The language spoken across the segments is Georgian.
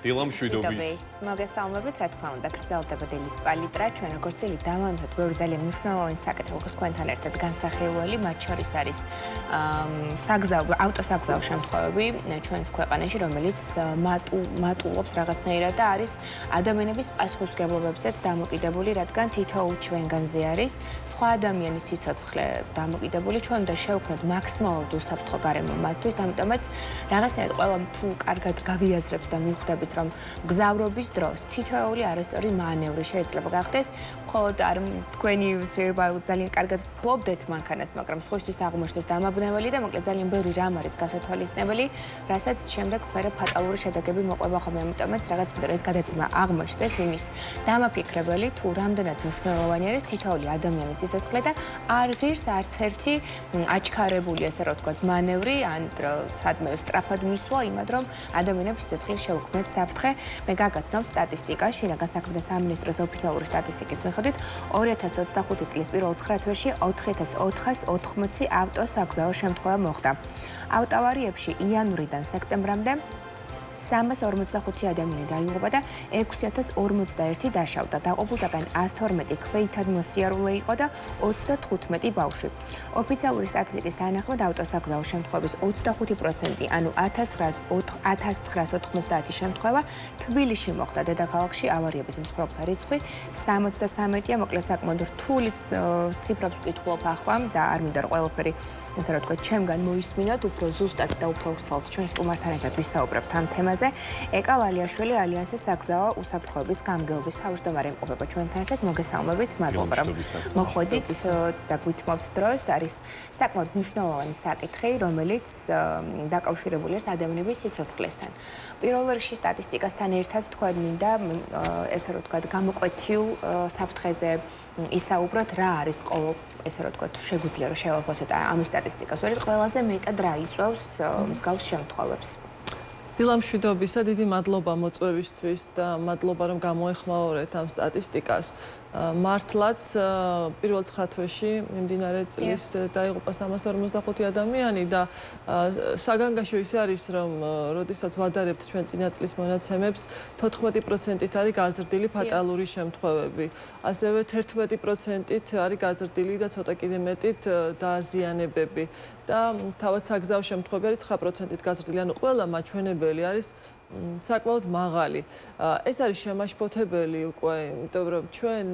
დილა მშვიდობის. მოგესალმებით, რა თქმა უნდა, გრძელდება დილის პალიტრა. ჩვენ როგორც დილით დავამთავრეთ, ბევრი ძალიან მნიშვნელოვანი საკითხი გქონდა თქვენთან ერთად განსახილველი, მათ შორის არის ავტოსაგზაო შემთხვევები ჩვენს ქვეყანაში, რომელიც მატულობს რაღაცნაირად და არის ადამიანების პასუხისმგებლობებზეც დამოკიდებული, რადგან თითოეულ ჩვენგანზე არის სხვა ადამიანის სიცოცხლე დამოკიდებული. ჩვენ უნდა შევქმნათ მაქსიმალურად უსაფრთხო გარემო მათთვის, ამიტომაც რაღაცნაირად ყველა თუ კარგად გავიაზრებთ და მივხვდებით, რომ გზავრობის დროს თითოეული არასწორი მანევრი შეიძლება გახდეს, მხოლოდ არ თქვენი ძალიან კარგად ფლობდეთ მანქანას, მაგრამ სხვისთვის აღმოჩნდეს დამაბნეველი და მოკლედ ძალიან ბევრი რამ არის გასათვალისწინებელი, რასაც შემდეგ მერე ფატალური შედეგები მოყვება ხოლმე, ამიტომაც რაღაც მინდა ეს გადაცემა აღმოჩნდეს იმის დამაფიქრებელი, თუ რამდენად მნიშვნელოვანი არის თითოეული ადამიანის სიცოცხლე და არ ღირს არც ერთი აჩქარებული, ასე რომ ვთქვათ, მანევრი, ან სადმე სწრაფად მისვლა იმად, რომ ადამიანების სიცოცხლე შეუქმნათ საფრთხე. მე გაგაცნობ სტატისტიკა, შინაგან საქმეთა სამინისტროს ოფიციალური სტატისტიკის მიხედვით 2025 წლის პირველ 9 თვეში 4480 ავტოსაგზაო შემთხვევა მოხდა. ავტოავარიებში იანვრიდან სექტემბრამდე 345 ადამიანი დაიღუპა და 6041 დაშავდა. დაყოფილთაგან 112 ქვეითად მოსიარულე იყო და 35 ბავშვი. ოფიციალური სტატისტიკის თანახმად ავტოსაგზაო შემთხვევების 25%, ანუ 1990 შემთხვევა თბილისში მოხდა. დედაქალაქში ავარიების მსხვერპლთა რიცხვი 73-ია, მოკლედ საკმაოდ რთული ციფრებს ვკითხულობ ახლა და არ მინდა ყველაფერი, ასე რომ ვთქვათ, ჩემგან მოისმინოთ, უფრო ზუსტად და უფრო უსწავლოდ ჩვენ სტუმართან ერთად ვისაუბრებთ ამ თემაზე. ეკა ლალიაშვილი ალიანსის საგზაო უსაფრთხოების გამგეობის თავმჯდომარე იმყოფება ჩვენთან ერთად. მოგესალმებით, მადლობა რომ მოხვედით და გვითმობთ დროს. არის საკმაოდ მნიშვნელოვანი საკითხი, რომელიც დაკავშირებულია ადამიანების სიცოცხლესთან. პირველ რიგში სტატისტიკასთან ერთად თქვენ მინდა ესე რომ ვთქვათ, გამოკვეთილ საფრთხეზე ისაუბროთ, რა არის ესე რომ ვთქვათ, შეგვიძლია რომ შევაფასოთ ამის სტატისტიკას. ვერც ყველაზე მეტად რა იწვევს მსგავს შემთხვევებს. დილა მშვიდობისა, დიდი მადლობა მოწვევისთვის და მადლობა რომ გამოეხმაურეთ ამ სტატისტიკას. მართლაც პირველ 9 თვეში მიმდინარე წლის დაიღუპა 345 ადამიანი და საგანგაშო ის არის, რომ როდესაც ვადარებთ ჩვენ წინა წლის მონაცემებს, 14%-ით არის გაზრდილი ფატალური შემთხვევები. ასევე 11%-ით არის გაზრდილი და ცოტა კიდე მეტით დაზიანებები. და თავად საგზაო შემთხვევები არის 9%-ით გაზრდილი, ანუ ყველა მაჩვენებელი არის საკმაოდ მაღალი. ეს არის შემაშფოთებელი უკვე, იმიტომ რომ ჩვენ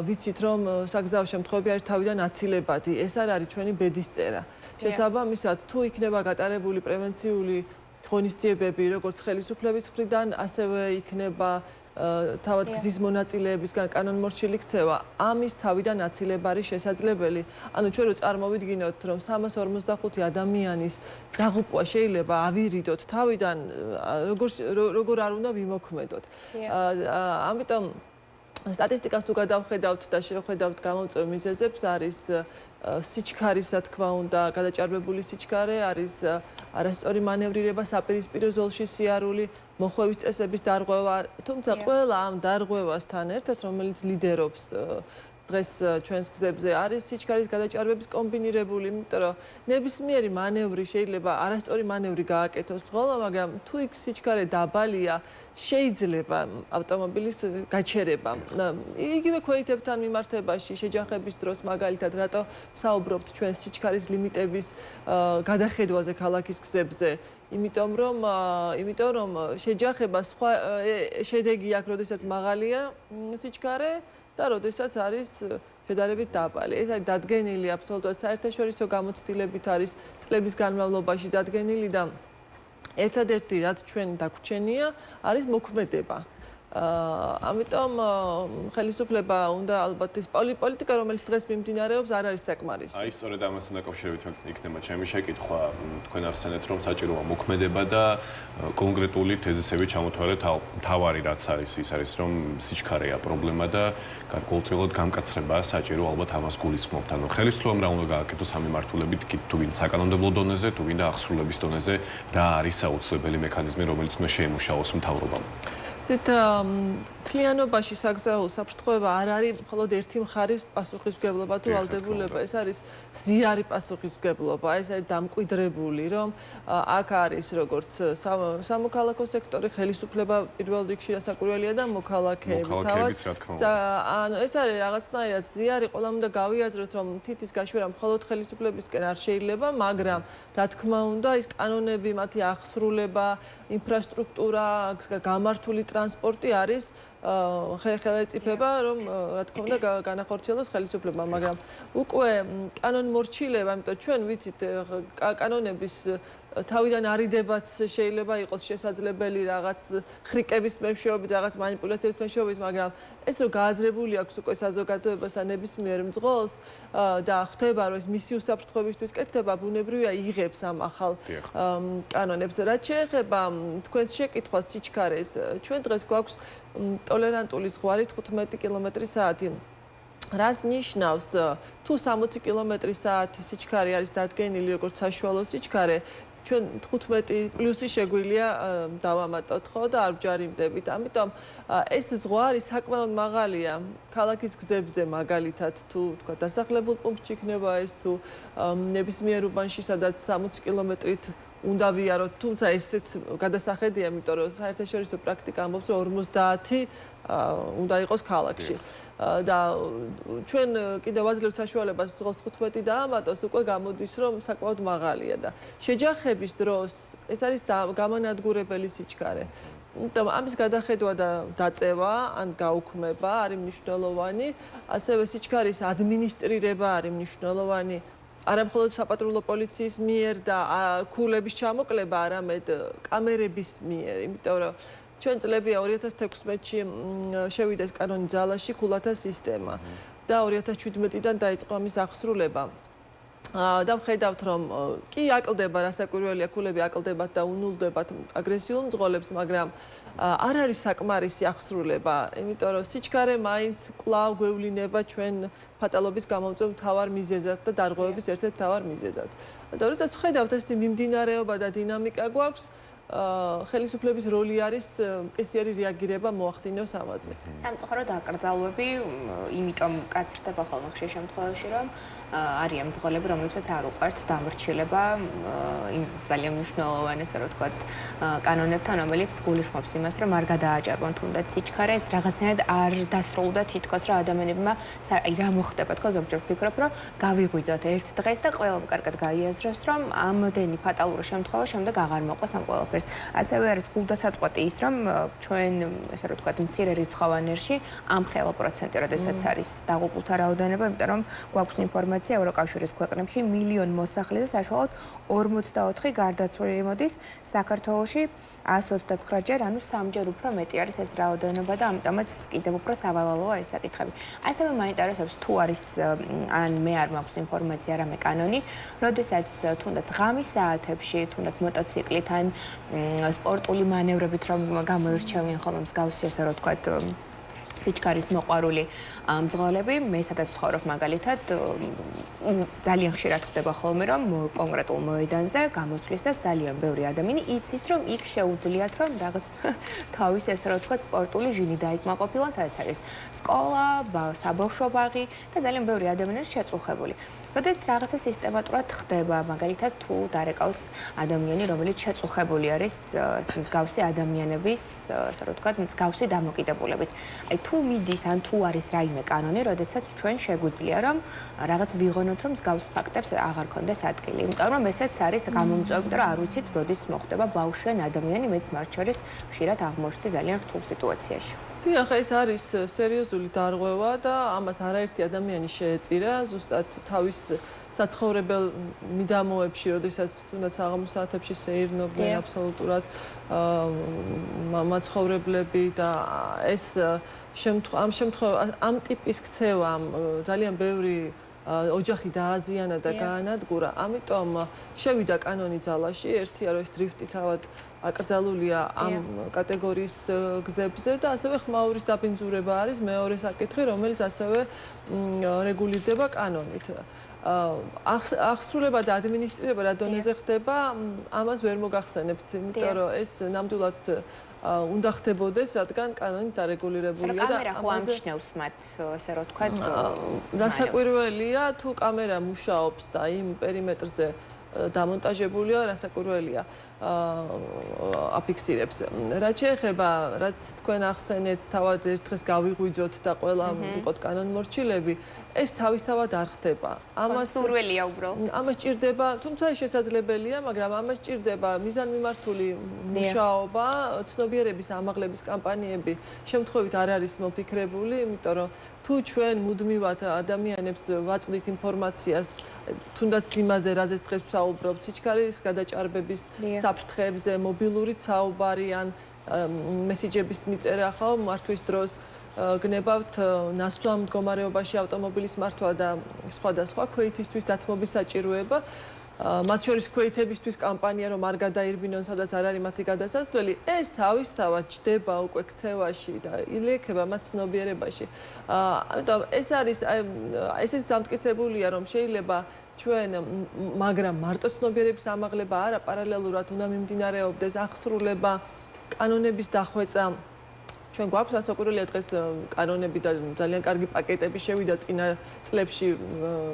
ვიცით, რომ საგზაო შემთხვევები არის თავიდან აცილებადი. ეს არ არის ჩვენი ბედისწერა. შესაბამისად, თუ იქნება გატარებული პრევენციული ღონისძიებები, როგორც ხელისუფლების მხრიდან, ასევე იქნება თავად გზის მონაწილეებისგან კანონმორჩილი ქცევა, ამის თავიდან აცილება არის შესაძლებელი. ანუ ჩვენ რო წარმოვიდგინოთ, რომ 345 ადამიანის დაღუპვა შეიძლება ავირიდოთ თავიდან, როგორ არ უნდა ვიმოქმედოთ. ამიტომ სტატისტიკას თუ გადავხედავთ და შევხედავთ გამომწვევ მიზეზებს, არის სიჩქარის, რა თქმა უნდა, გადაჭარბებული სიჩქარე, არის არასწორი მანევრირება საპირისპირო ზოლში, სიარული, მოხვევის წესების დარღვევა, თუმცა ყველა ამ დარღვევასთან ერთად, რომელიც ლიდერობს დღეს ჩვენს გზებზე, არის სიჩქარის გადაჭარბების კომბინირებული, იმიტომ რომ ნებისმიერი მანევრი შეიძლება არასწორი მანევრი გააკეთოს ხოლმე, მაგრამ თუ იქ სიჩქარე დაბალია, შეიძლება ავტომობილის გაჩერება. იგივე ქვეითებთან მიმართებაში შეჯახების დროს მაგალითად რატო საუბრობთ ჩვენ სიჩქარის ლიმიტების გადახედვაზე ქალაქის გზებზე? იმიტომ რომ შეჯახება სხვა შედეგი აქვს, როდესაც მაღალია სიჩქარე და როდესაც არის შედარებით დაბალი. ეს არის დადგენილი აბსოლუტურად საერთაშორისო გამოცდილებით არის წლების განმავლობაში დადგენილი და ერთადერთი რაც ჩვენ დაგვრჩენია არის მოქმედება. ამიტომ ხელისუფლება უნდა ალბათ ის პოლიტიკა, რომელიც დღეს მიმდინარეობს, არ არის საკმარისი. აი, სწორედ ამასთან დაკავშირებით იქნება ჩემი შეკითხვა. თქვენ ახსენეთ, რომ საჭიროა მოქმედება და კონკრეტული თეზისები ჩამოთვალეთ. თავარი რაც არის, ის არის, რომ სიჩქარეა პრობლემა და გარკვეულწილად გამკაცრება საჭირო ალბათ ამას გულისხმობთ. ანუ ხელისუფლებამ რა უნდა გააკეთოს ამ მიმართულებით, თუ ვინ საკანონმდებლო დონეზე, თუ ვინ და ახსრულების დონეზე, რა არის საუცლებელი მექანიზმი, რომელიც უნდა შეიმუშაოს მთავრობამ. მთლიანობაში საგზაო საფრთხეობა არ არის მხოლოდ ერთი მხარის პასუხისმგებლობა თუ ვალდებულება, ეს არის ზიარი პასუხისმგებლობა, ეს არის დამკვიდრებული, რომ აქ არის როგორც სამოქალაქო სექტორი, ხელისუფლება პირველ რიგში დასაკვირველია და მოქალაქეები. ანუ ეს არის რაღაცნაირად ზიარი, ყველამ უნდა გავიაზროთ, რომ თითის გაშვერა მხოლოდ ხელისუფლებისკენ არ შეიძლება, მაგრამ რა თქმა უნდა, ის კანონები, მათი აღსრულება, ინფრასტრუქტურა, გამართული ტრანსპორტი არის ხელეწიფება, რომ რა თქმა უნდა განახორციელოს ხელისუფლება, მაგრამ უკვე კანონმორჩილება, ამიტომ ჩვენ ვიცით კანონების თავიდან არიდებაც შეიძლება იყოს შესაძლებელი რაღაც ხრიკების მეშვეობით, რაღაც манипуляციების მეშვეობით, მაგრამ ეს რო გააზრებული აქვს უკვე საზოგადოებასთან ნებისმიერ მძღოლს და ხვდება რომ ეს მისი უსაფრთხოებისთვის კეთდება, ბუნებრივია იღებს ამ ახალ კანონებს. რაც შეეხება თქვენს შეკითხვას სიჩქარეს, ჩვენ დღეს გვაქვს ტოლერანტული ზღვარი 15 კმ/სთ. რას ნიშნავს თუ 60 კმ/სთ სიჩქარე არის დადგენილი როგორც საშუალო სიჩქარე, ჩვენ 15 პლუსი შეგვიძლია დავამატოთ ხო და არ ვჯარიმდებით. ამიტომ ეს ზღვარი საკმაოდ მაღალია ქალაქის გზებზე მაგალითად თუ თქვა დასახლებულ პუნქტში იქნება ეს თუ ნებისმიერ უბანში სადაც 60 კმ-ით უნდა ვიაროთ, თუმცა ესეც გადასახედია, იმიტომ რომ საერთაშორისო პრაქტიკა ამბობს რომ 50 უნდა იყოს ქალაქში. და ჩვენ კიდევ ვაძლევთ საშუალებას მძღოლს 15 დაამატოს, უკვე გამოდის რომ საკმაოდ მაღალია და შეჯახების დროს ეს არის გამანადგურებელი სიჩქარე. ამიტომ ამის გადახედვა და დაწევა ან გაუქმება არის მნიშვნელოვანი, ასევე სიჩქარის ადმინისტრირება არის მნიშვნელოვანი. არა მხოლოდ საპატრულო პოლიციის მიერ და ქულების ჩამოკლება, არამედ კამერების მიერ, იმიტომ რომ ჩვენ წლებია 2016-ში შევიდა ეს კანონი ძალაში ქულათა სისტემა და 2017-დან დაიწყო ამის აღსრულება. და ვხედავთ რომ კი აკლდება რასაკვირველია ქულები აკლდებათ და უნულდებათ აგრესიულ მძღოლებს, მაგრამ არ არის საკმარისი აღსრულება, იმიტომ რომ სიჩქარე მაინც კვლავ გვევლინება ჩვენ ფატალობის გამომწვევ მთავარ მიზეზად და დარღვევების ერთ-ერთ მთავარ მიზეზად. და როდესაც ვხედავთ ესეთი მიმდინარეობა და დინამიკა გვაქვს, ხელისუფლების როლი არის მყისიერი რეაგირება მოახდინოს ამაზე. სამწუხაროდ აკრძალვები, იმიტომ კაცრდება ხოლმე ხშირ შემთხვევაში, რომ არიან მძღოლები, რომლებსაც არ უყვართ დამორჩილება იმ ძალიან მნიშვნელოვან, ესე რომ ვთქვათ, კანონებთან, რომელიც გულისხმობს იმას, რომ არ გადააჭარბონ თუნდაც სიჩქარე, ეს რაღაცნაირად არ დასრულდა თითქოს, რომ ადამიანებმა რა მოხდება, თქო, ზოგჯერ ვფიქრობ, რომ გავიღვიძოთ ერთ დღეს და ყველამ კარგად გაიაზროს, რომ ამდენი ფატალური შემთხვევა შემდეგ აღარ მოყვას ამ ყველაფერს. ასევე არის გულდასაწყვეტი ის, რომ ჩვენ, ესე რომ ვთქვათ, მცირე რიცხოვანერში ამხელა პროცენტი, როდესაც არის დაღუპულთა რაოდენობა, იმიტომ რომ გვაქვს ინფორმაცია ევროკავშირის ქვეყნებში მილიონ მოსახლეზე საშუალოდ 44 გარდაცვლილი მოდის, საქართველოში 129 ჯერ, ანუ 3 ჯერ უფრო მეტი არის ეს რაოდენობა და ამიტომაც კიდევ უფრო სავალალოა ეს საკითხები. ასევე მაინტერესებს თუ არის ან მე არ მაქვს ინფორმაცია რამე კანონი, როდესაც თუნდაც ღამის საათებში, თუნდაც მოტოციკლით ან სპორტული მანევრებით რომ გამოირჩევიან ხოლმე მსგავსი ესე რომ ვთქვათ სიჩქარის მოყვარული მძღოლები, მე სადაც ვცხოვრობ მაგალითად, ძალიან ხშირად ხდება ხოლმე, რომ კონკრეტულ მოედანზე გამოსვლისას ძალიან ბევრი ადამიანი იცის, რომ იქ შეუძლიათ, რომ რაღაც თავის ესე რომ ვთქვათ სპორტული ჟინი დაიკმაყოფილონ, სადაც არის სკოლა, საბავშვო ბაღი და ძალიან ბევრი ადამიანი არის შეწუხებული. როდესაც რაღაცა სისტემატურად ხდება, მაგალითად თუ დარეკავს ადამიანი, რომელიც შეწუხებული არის მსგავსი ადამიანების, ასე რომ ვთქვათ, მსგავსი დამოკიდებულებით. აი თუ მიდის ან თუ არის რაიმე კანონი, როდესაც ჩვენ შეგვიძლია რომ რაღაც ვიღონოთ, რომ მსგავს ფაქტებს აღარ კონდეს ადგილი. იმიტომ რომ ესეც არის გამომწვევი, რომ არ ვიცით, როდის მოხდება ბავშვენ ადამიანი, მეც მათ შორის ხშირად აღმოჩნდი ძალიან რთულ სიტუაციაში. დიახ, ეს არის სერიოზული დარღვევა და ამას არაერთი ადამიანი შეეწირა, ზუსტად თავის საცხოვრებელ მიდამოებში, როდესაც თუნდაც საღამო საათებში სეირნობდნენ აბსოლუტურად მაცხოვრებლები და ეს ამ ტიპის ქცევამ ძალიან ბევრი ოჯახი დააზიანა და გაანადგურა. ამიტომ შევიდა კანონი ძალაში, ერთია რომ ეს დრიფტი თავად აკრძალულია ამ კატეგორიის გზებზე და ასევე ხმაურის დაბინძურება არის მეორე საკითხი, რომელიც ასევე რეგულირდება კანონით. აღსრულება და ადმინისტრირება რა დონეზე ხდება, ამას ვერ მოგახსენებთ, იმიტომ რომ ეს ნამდვილად უნდა ხდებოდეს, რადგან კანონით დარეგულირებულია და კამერა ხო ამჩნევს მათ, ესე რომ თქვა, რასაკვირველია, თუ კამერა მუშაობს და იმ პერიმეტრზე დამონტაჟებულია, რასაკვირველია აფიქსირებს. რაც შეეხება, რაც თქვენ ახსენეთ, თავად ერთ დღეს გავიღვიძოთ და ყველა ვიყოთ კანონმორჩილები, ეს თავისთავად არ ხდება. ამას სურველია უბრალოდ. ამას ჭირდება, თუმცა შესაძლებელია, მაგრამ ამას ჭირდება მიზანმიმართული მუშაობა, ცნობიერების ამაღლების კამპანიები შემთხვევით არ არის მოფიქრებული, იმიტომ რომ თუ ჩვენ მუდმივად ადამიანებს ვაწვდით ინფორმაციას, თუნდაც იმაზე, რაზეც დღეს ვსაუბრობთ, სიჩქარის გადაჭარბების საფრთხეებზე, მობილურით საუბარი ან მესიჯების მიწერა ხო, მართვის დროს გნებავთ ნასვამ მდგომარეობაში ავტომობილის მართვა და სხვადასხვა ქვეითისთვის დათმობის საჭიროება. მათ შორის ქვეითებისთვის კამპანია რომ არ გადაირბინონ, სადაც არ არის მათი გადასასვლელი, ეს თავისთავად ჯდება უკვე ქცევაში და ილექება მათ ცნობიერებაში. ამიტომ ეს არის ესეც დამტკიცებულია, რომ შეიძლება ჩვენ მაგრამ მარტო ცნობიერების ამაღლება არა, პარალელურად უნდა მიმდინარეობდეს აღსრულება, კანონების დახვეწა. ჩვენ გვაქვს რასაკვირველია დღეს კანონები და ძალიან კარგი პაკეტები შევიდა წინა წლებში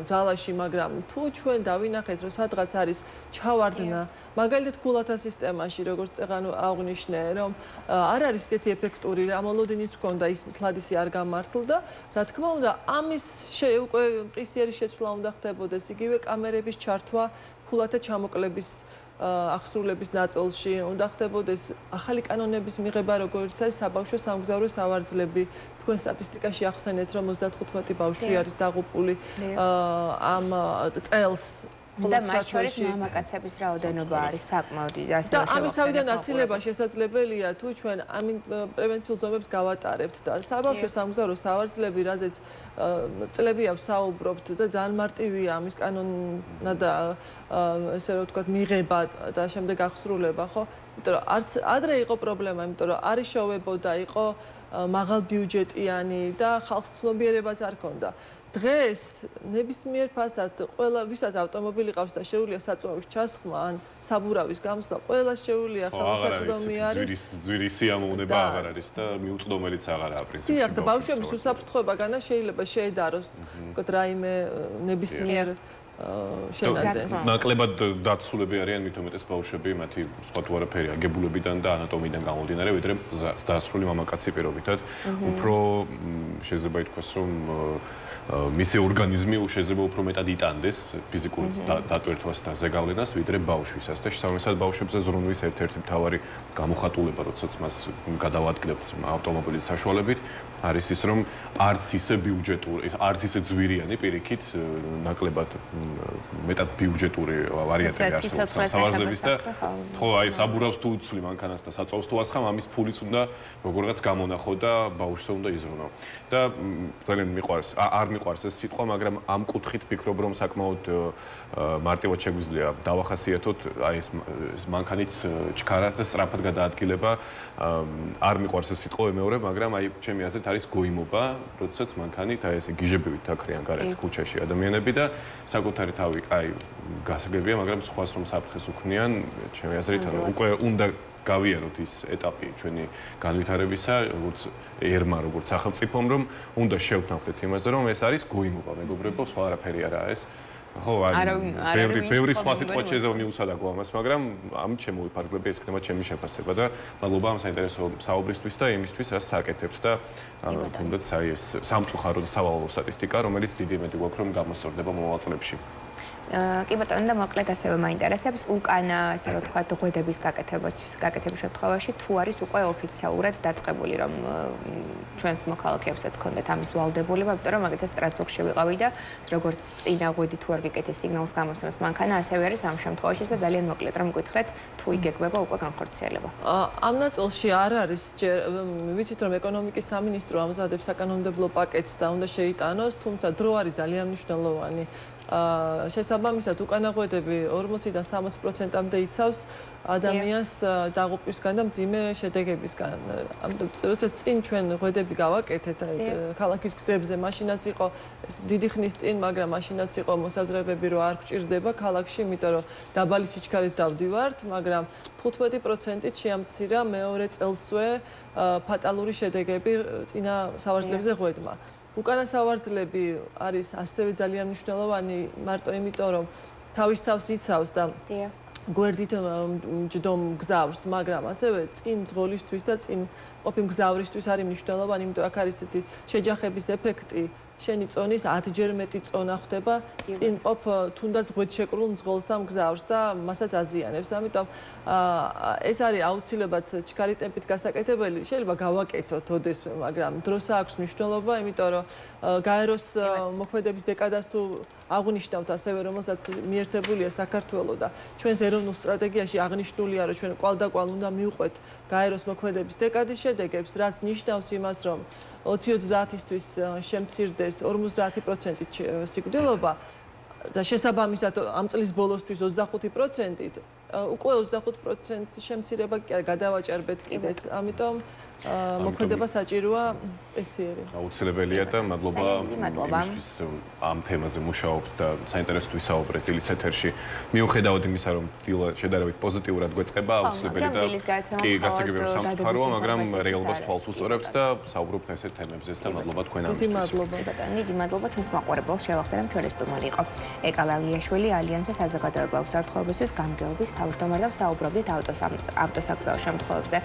ძალაში, მაგრამ თუ ჩვენ დავინახეთ, რომ სადღაც არის ჩავარდნა, მაგალითად გულათა სისტემაში, როგორც წეღანო აღნიშნე, რომ არ არის ისეთი ეფექტური, ამოლოდინიც ჰქონდა ის თლადისი არ გამართლდა, რა თქმა უნდა, ამის უკვე მყისიერი შეცვლა უნდა ხდებოდეს, იგივე კამერების ჩართვა გულათა ჩამოკლების აღსრულების ნაწილში უნდა ხდებოდეს ახალი კანონების მიღება, როგორც არის საბავშვო სამგზავრო სავარძლები. თქვენ სტატისტიკაში ახსენეთ, რომ 35 ბავშვი არის დაღუპული ამ წელს. და მათ შორის მამაკაცების რაოდენობა არის საკმაოდ ასე და ამის თავიდან აცილება შესაძლებელია, თუ ჩვენ ამ პრევენციულ ზომებს გავატარებთ და საბავშვო სამგზავრო სავარძლები, რაზეც წლებია ვსაუბრობთ და ძალიან მარტივია ამის კანონა და ესე რომ ვთქვათ მიღება და შემდეგ აღსრულება, ხო? იმიტომ რომ არც ადრე იყო პრობლემა, იმიტომ რომ არ იშოვებოდა, იყო მაღალბიუჯეტიანი და ხალხს ცნობიერებაც არ ჰქონდა. დღეს ნებისმიერ ფასად ყველა ვისაც ავტომობილი ყავს და შეუძლია საწვავის ჩასხმა ან საბურავის გამოსვლა, ყველას შეუძლია ხელმისაწვდომი არის. ძვირი სიამოვნება აღარ არის და მიუწვდომელიც აღარაა პრინციპში. დიახ, და ბავშვების უსაფრთხოებაგანა შეიძლება შეედაროს, ვთქვათ, რაიმე ნებისმიერ შენაძენს. ნაკლებად დაცულები არიან მით უმეტეს ბავშვები, მათი სხვა თუ არაფერი აგებულებიდან და ანატომიიდან გამომდინარე, ვიდრე დასრული მამაკაცი პირობითად. უფრო შეიძლება ითქვას, რომ მისი ორგანიზმი შეიძლება უფრო მეტად იტანდეს ფიზიკურ დატვირთვას და ზეგავლენას, ვიდრე ბავშვისას და შესაბამისად ბავშვებზე ზრუნვის ერთ-ერთი მთავარი გამოხატულება, როდესაც მას გადავადგებთ ავტომობილის საშუალებით, არის ის, რომ არც ისე ბიუჯეტური, არც ისე ძვირიანი პირიქით ნაკლებად მეტად ბიუჯეტური ვარიანტები არსებობს სავარძლების და ხო, აი საბურავს თუ უცვლი მანქანას და საწვავს თუ ასხამ, ამის ფულიც უნდა როგორღაც გამონახო და ბავშვზე უნდა იზრუნო. და ძალიან მიყვარს, არ მიყვარს ეს სიტყვა, მაგრამ ამ კუთხით ვფიქრობ, რომ საკმაოდ მარტივად შეგვიძლია დავახასიათოთ აი ეს მანქანით ჩქარა და სწრაფად გადაადგილება. არ მიყვარს ეს სიტყვა მეორე, მაგრამ აი ჩემი აზრით არის გოიმობა, როდესაც მანქანით აი ესე გიჟებივით აკრიან გარეთ ქუჩაში ადამიანები და საკუთარი თავი კაი გასაგებია, მაგრამ სხვას რომ საფრთხეს უქმნიან, ჩემი აზრით უკვე უნდა გავიაროთ ის ეტაპი ჩვენი განვითარებისა, როგორც ერმა, როგორც სახელმწიფომ, რომ უნდა შევთანხმდეთ იმაზე, რომ ეს არის გოიმობა, მეგობრებო, სხვა არაფერი არაა ეს. ხო, ბევრი სხვა სიტყვა შეიძლება მიუსადაგო ამას, მაგრამ ამ შემოვიფარგლები ეს იქნება ჩემი შეფასება და მადლობა ამ საინტერესო საუბრისთვის და იმისთვის, რაც სააკეთებთ და თუნდაც აი ეს სამწუხარო და სავალალო სტატისტიკა, რომელიც დიდი იმედი გვაქვს, რომ გამოსწორდება მომავალ წლებში. კი ბატონო, და მოკლედ ასევე მაინტერესებს უკან, ასე რომ თქვა, ღვედების გაკეთების შემთხვევაში თუ არის უკვე ოფიციალურად დაწყებული, რომ ჩვენს მოქალაქეებსაც ქონდეთ ამის ვალდებულება, იმიტომ რომ მაგალითად სტრასბურგში ვიყავი და როგორც წინა ღვედი თუ არ გიკეთეს სიგნალს გამოსცემს მანქანა, ასევე არის ამ შემთხვევაში და ძალიან მოკლედ რომ გითხრეთ, თუ იგეგმება უკვე განხორციელება. ამ ნაწილში არ არის, ვიცით რომ ეკონომიკის სამინისტრო ამზადებს საკანონმდებლო პაკეტს და უნდა შეიტანოს, თუმცა დრო არის ძალიან მნიშვნელოვანი. შესაბამისად უკანაღვედები 40-დან 60%-მდე იცავს ადამიანს დაღუპვისგან და მძიმე შედეგებისგან. ამიტომ როცა წინ ჩვენ ღვედები გავაკეთეთ ქალაქის გზებზე, მაშინაც იყო დიდი ხნის წინ, მაგრამ მაშინაც იყო მოსაზრებები, რომ არ გვჭირდება ქალაქში, იმიტომ რომ დაბალი სიჩქარით დავდივართ, მაგრამ 15%-ით შეამცირა მეორე წელსვე ფატალური შედეგები წინა სავარძლებზე ღვედმა. უკანა სავარძლები არის ასევე ძალიან მნიშვნელოვანი მარტო იმიტომ, რომ თავის თავს იცავს და გვერდით ჯდომ გზავრს, მაგრამ ასევე წინ მძღოლისთვის და წინ ყოფი მგზავრისთვის არის მნიშვნელოვანი, იმიტომ აქ არის ესეთი შეჯახების ეფექტი, შენი წონის 10-ჯერ მეტი წონა ხდება წინ ყოფ თუნდაც ღვედშეკრულ მძღოლს ამ გზავრს და მასაც აზიანებს. ამიტომ ეს არის აუცილებლად ჩქარი ტემპით გასაკეთებელი. შეიძლება გავაკეთოთ ოდესმე, მაგრამ დროს აქვს მნიშვნელობა, იმიტომ რომ გაეროს მოქმედების დეკადას თუ აღნიშნავთ ასევე, რომელსაც მიერთებულია საქართველო და ჩვენს ეროვნულ სტრატეგიაში აღნიშნულია, რომ ჩვენ კვალდაკვალ უნდა მივყვეთ გაეროს მოქმედების დეკადის შედეგებს, რაც ნიშნავს იმას, რომ 2030-ისთვის შემცირდეს 50%-ით სიკვდილობა და შესაბამისად ამ წლის ბოლოსთვის 25%-ით, უკვე 25% შემცირება კი არ გადავაჭერბეთ კიდეც. ამიტომ მოქმედება საჭიროა ესიერი. აუცილებელია და მადლობა იმისთვის ამ თემაზე მუშაობთ და საინტერესოდ ვისაუბრეთ დილის ეთერში. მიუხედავად იმისა, რომ დილა შედარებით პოზიტიურად გვეწყება, აუცილებელი და კი გასაგებია სამწუხაროა, მაგრამ რეალობას თვალს უსწორებთ და საუბრობთ ესეთ თემებზეც და მადლობა თქვენ ამისთვის. დიდი მადლობა. დიდი მადლობა ჩვენს მაყურებელს შევახსენებ ჩვენი სტუმარი იყო ეკალა ლიაშვილი ალიანსის საზოგადოებრივი უსაფრთხოებისთვის გამგეობის თავმჯდომარე და საუბრობდით ავტოსაგზაო შემთხვევებზე.